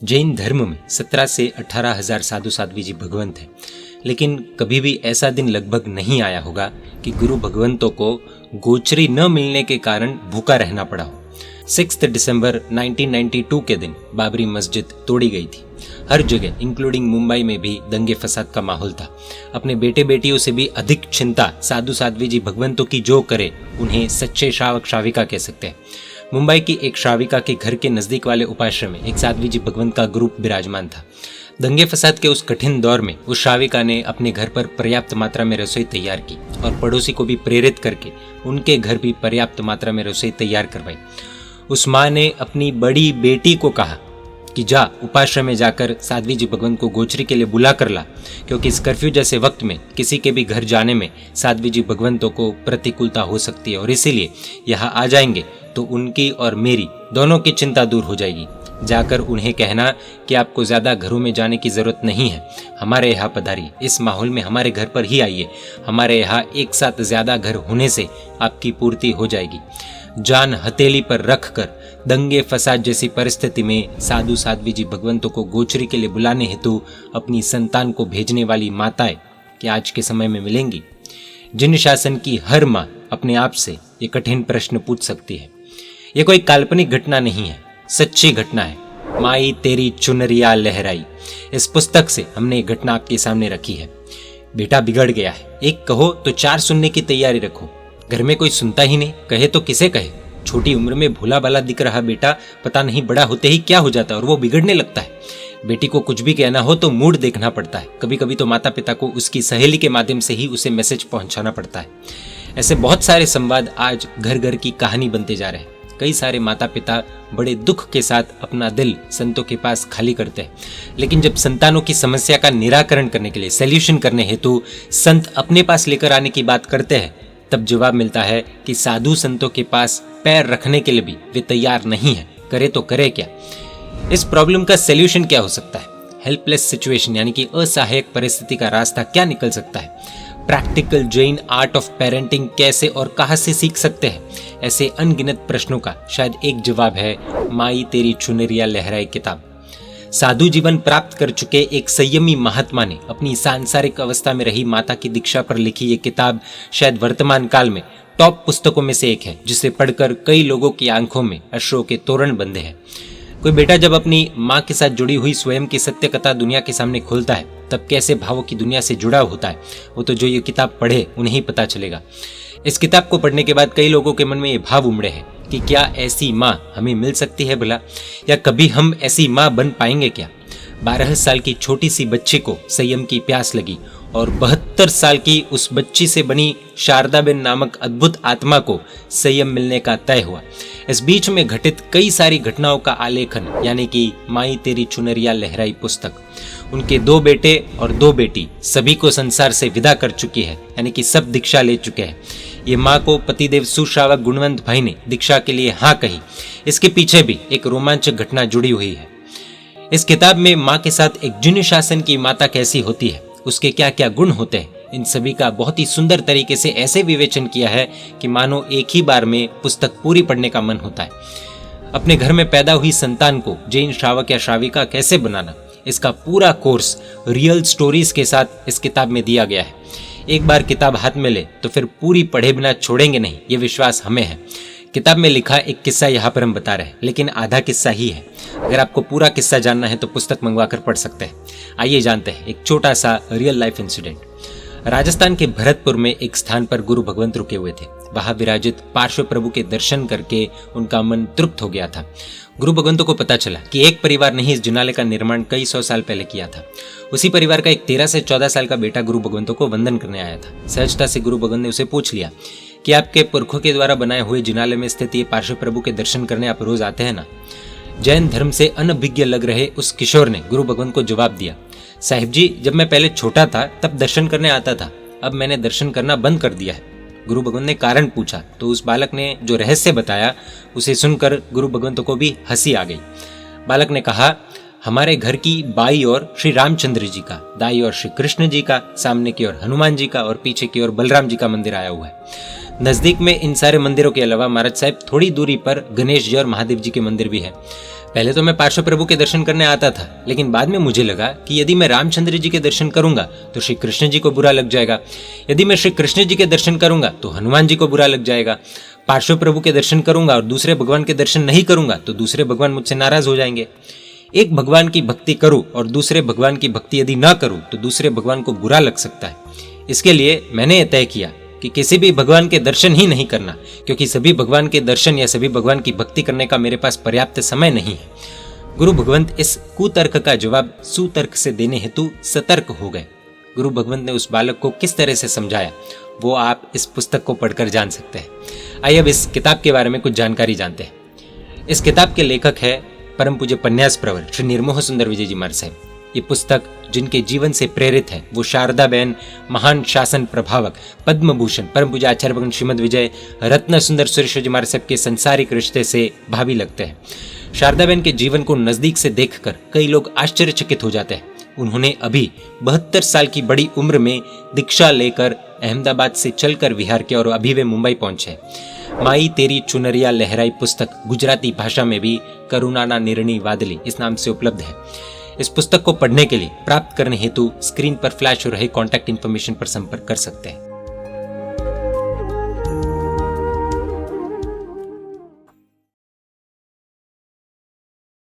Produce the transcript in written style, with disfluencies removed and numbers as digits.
जैन धर्म में 17 से 18 हजार साधु साध्वी जी भगवंत हैं, लेकिन कभी भी ऐसा दिन लगभग नहीं आया होगा कि गुरु भगवंतों को गोचरी न मिलने के कारण भूखा रहना पड़ा हो। 6 दिसंबर 1992 के दिन बाबरी मस्जिद तोड़ी गई थी। हर जगह इंक्लूडिंग मुंबई में भी दंगे फसाद का माहौल था। अपने बेटे बेटियों से भी अधिक चिंता साधु साध्वी जी भगवंतों की जो करे उन्हें सच्चे श्रावक श्राविका कह सकते हैं। मुंबई की एक श्राविका के घर के नजदीक वाले उपाश्रम में एक साध्वी जी भगवंत का ग्रुप विराजमान था। दंगे फसाद के उस कठिन दौर में उस श्राविका ने अपने घर पर पर्याप्त मात्रा में रसोई तैयार की और पड़ोसी को भी प्रेरित करके उनके घर भी पर्याप्त मात्रा में रसोई तैयार करवाई। उस माँ ने अपनी बड़ी बेटी को कहा कि जा उपाश्रम में जाकर साध्वी जी भगवंत को गोचरी के लिए बुला कर ला, क्योंकि इस कर्फ्यू जैसे वक्त में किसी के भी घर जाने में साध्वी जी भगवंतों को प्रतिकूलता हो सकती है और इसीलिए यहाँ आ जाएंगे तो उनकी और मेरी दोनों की चिंता दूर हो जाएगी। जाकर उन्हें कहना कि आपको ज़्यादा घरों में जाने की ज़रूरत नहीं है, हमारे यहाँ पधारिए, इस माहौल में हमारे घर पर ही आइए, हमारे यहाँ एक साथ ज़्यादा घर होने से आपकी पूर्ति हो जाएगी। जान हथेली पर रख कर दंगे फसाद जैसी परिस्थिति में साधु साध्वी जी भगवंतों को गोचरी के लिए बुलाने हेतु अपनी संतान को भेजने वाली माताएं कि आज के समय में मिलेंगी। जिन शासन की हर माँ अपने आप से ये कठिन प्रश्न पूछ सकती है। ये कोई काल्पनिक घटना नहीं है, सच्ची घटना है। माई तेरी चुनरिया लहराई, इस पुस्तक से हमने एक घटना आपके सामने रखी है। बेटा बिगड़ गया है, एक कहो तो 4 सुनने की तैयारी रखो। घर में कोई सुनता ही नहीं, कहे तो किसे कहे। छोटी उम्र में भोला भाला दिख रहा बेटा पता नहीं बड़ा होते ही क्या हो जाता है और वो बिगड़ने लगता है। बेटी को कुछ भी कहना हो तो मूड देखना पड़ता है। कभी कभी तो माता पिता को उसकी सहेली के माध्यम से ही उसे मैसेज पहुंचाना पड़ता है। ऐसे बहुत सारे संवाद आज घर घर की कहानी बनते जा रहे हैं। कई सारे माता पिता बड़े दुख के साथ अपना दिल संतों के पास खाली करते हैं, लेकिन जब संतानों की समस्या का निराकरण करने के लिए सॉल्यूशन करने हेतु संत अपने पास लेकर आने की बात करते हैं, तब जवाब मिलता है कि साधु संतों के पास पैर रखने के लिए भी वे तैयार नहीं है। करे तो करे क्या? इस प्रॉब्लम का सॉल्यूशन क्या हो सकता है? हेल्पलेस सिचुएशन यानी कि असहायक परिस्थिति का रास्ता क्या निकल सकता है? Practical Jain art of parenting कैसे और कहां से सीख सकते हैं? ऐसे अनगिनत प्रश्नों का शायद एक जवाब है माई तेरी चुनरिया लहराए किताब। साधु जीवन प्राप्त कर चुके एक संयमी महात्मा ने अपनी सांसारिक अवस्था में रही माता की दीक्षा पर लिखी ये किताब शायद वर्तमान काल में टॉप पुस्तकों में से एक है, जिसे पढ़कर कई लोगों की आंखों में अश्रों के तोरण बंधे हैं। कोई बेटा जब अपनी माँ के साथ जुड़ी हुई स्वयं की सत्य कथा दुनिया के सामने खोलता है, तब कैसे भावों की दुनिया से जुड़ा होता है वो तो जो ये किताब पढ़े उन्हें ही पता चलेगा। इस किताब को पढ़ने के बाद कई लोगों के मन में ये भाव उमड़े हैं कि क्या ऐसी माँ हमें मिल सकती है भला, या कभी हम ऐसी माँ बन पाएंगे क्या? 12 साल की छोटी सी बच्ची को संयम की प्यास लगी और 72 साल की उस बच्ची से बनी शारदाबेन नामक अद्भुत आत्मा को संयम मिलने का तय हुआ। इस बीच में घटित कई सारी घटनाओं का आलेखन यानी कि माई तेरी चुनरिया लहराई पुस्तक। उनके 2 बेटे और 2 बेटी सभी को संसार से विदा कर चुकी है, यानी कि सब दीक्षा ले चुके हैं। ये माँ को पतिदेव सुश्रावक गुणवंत भाई ने दीक्षा के लिए हाँ कही। इसके पीछे भी एक रोमांचक घटना जुड़ी हुई है। इस किताब में माँ के साथ एक जिन शासन की माता कैसी होती है, उसके क्या क्या गुण होते हैं, इन सभी का बहुत ही सुंदर तरीके से ऐसे विवेचन किया है कि मानो एक ही बार में पुस्तक पूरी पढ़ने का मन होता है। अपने घर में पैदा हुई संतान को जैन श्रावक या श्राविका कैसे बनाना, इसका पूरा कोर्स रियल स्टोरीज के साथ इस किताब में दिया गया है। एक बार किताब हाथ में ले तो फिर पूरी पढ़े बिना छोड़ेंगे नहीं, ये विश्वास हमें है। किताब में लिखा एक किस्सा यहाँ पर हम बता रहे हैं, लेकिन आधा किस्सा ही है। अगर आपको पूरा किस्सा जानना है तो पुस्तक मंगवा कर पढ़ सकते हैं। आइए जानते हैं एक छोटा सा रियल लाइफ इंसिडेंट। राजस्थान के भरतपुर में एक स्थान पर गुरु भगवंत रुके हुए थे। वहां विराजित पार्श्व प्रभु के दर्शन करके उनका मन तृप्त हो गया था। गुरु भगवंतों को पता चला कि एक परिवार ने ही इस जिनालय का निर्माण कई 100 साल पहले किया था। उसी परिवार का एक 13 से 14 साल का बेटा गुरु भगवंतों को वंदन करने आया था। सहजता से गुरु भगवंत ने उसे पूछ लिया कि आपके पुरखों के द्वारा बनाए हुए जिनालय में स्थित ये पार्श्व प्रभु के दर्शन करने आप रोज आते हैं ना? जैन धर्म से अनभिज्ञ लग रहे उस किशोर ने गुरु भगवंत को जवाब दिया, साहिब जी जब मैं पहले छोटा था तब दर्शन करने आता था, अब मैंने दर्शन करना बंद कर दिया है। गुरु भगवंत ने कारण पूछा तो उस बालक ने जो रहस्य बताया उसे सुनकर गुरु भगवंत को भी हंसी आ गई। बालक ने कहा, हमारे घर की बाई ओर श्री रामचंद्र जी का, दाई ओर श्री कृष्ण जी का, सामने की ओर हनुमान जी का और पीछे की ओर बलराम जी का मंदिर आया हुआ है। नज़दीक में इन सारे मंदिरों के अलावा महाराज साहब थोड़ी दूरी पर गणेश जी और महादेव जी के मंदिर भी है। पहले तो मैं पार्श्व प्रभु के दर्शन करने आता था, लेकिन बाद में मुझे लगा कि यदि मैं रामचंद्र जी के दर्शन करूंगा तो श्री कृष्ण जी को बुरा लग जाएगा, यदि मैं श्री कृष्ण जी के दर्शन करूंगा तो हनुमान जी को बुरा लग जाएगा, पार्श्व प्रभु के दर्शन करूंगा और दूसरे भगवान के दर्शन नहीं करूंगा तो दूसरे भगवान मुझसे नाराज हो जाएंगे। एक भगवान की भक्ति करूं और दूसरे भगवान की भक्ति यदि ना करूं तो दूसरे भगवान को बुरा लग सकता है। इसके लिए मैंने यह तय किया कि किसी भी भगवान के दर्शन ही नहीं करना, क्योंकि सभी भगवान के दर्शन या सभी भगवान की भक्ति करने का मेरे पास पर्याप्त समय नहीं है। गुरु भगवंत इस कुतर्क का जवाब सुतर्क से देने हेतु सतर्क हो गए। गुरु भगवंत ने उस बालक को किस तरह से समझाया वो आप इस पुस्तक को पढ़कर जान सकते हैं। आइए अब इस किताब के बारे में कुछ जानकारी जानते हैं। इस किताब के लेखक है परम पूज्य पन्यास प्रवर श्री निर्मोह सुंदर विजय जी महाराज साहब। ये पुस्तक जिनके जीवन से प्रेरित है वो शारदा बहन, महान शासन प्रभावक, पद्म भूषण परम पूज्य आचार्य भगवान श्रीमद विजय रत्न सुंदर सुरेश्वर जी महाराज साहब के संसारिक रिश्ते से भावी लगते हैं। शारदा बहन के जीवन को नजदीक से देखकर कई लोग आश्चर्यचकित हो जाते हैं। उन्होंने अभी 72 साल की बड़ी उम्र में दीक्षा लेकर अहमदाबाद से चलकर विहार किया और अभी वे मुंबई पहुंचे। माई तेरी चुनरिया लहराई पुस्तक गुजराती भाषा में भी करुणाना निर्णी वादली इस नाम से उपलब्ध है। इस पुस्तक को पढ़ने के लिए प्राप्त करने हेतु स्क्रीन पर फ्लैश हो रहे कॉन्टैक्ट इन्फॉर्मेशन पर संपर्क कर सकते हैं।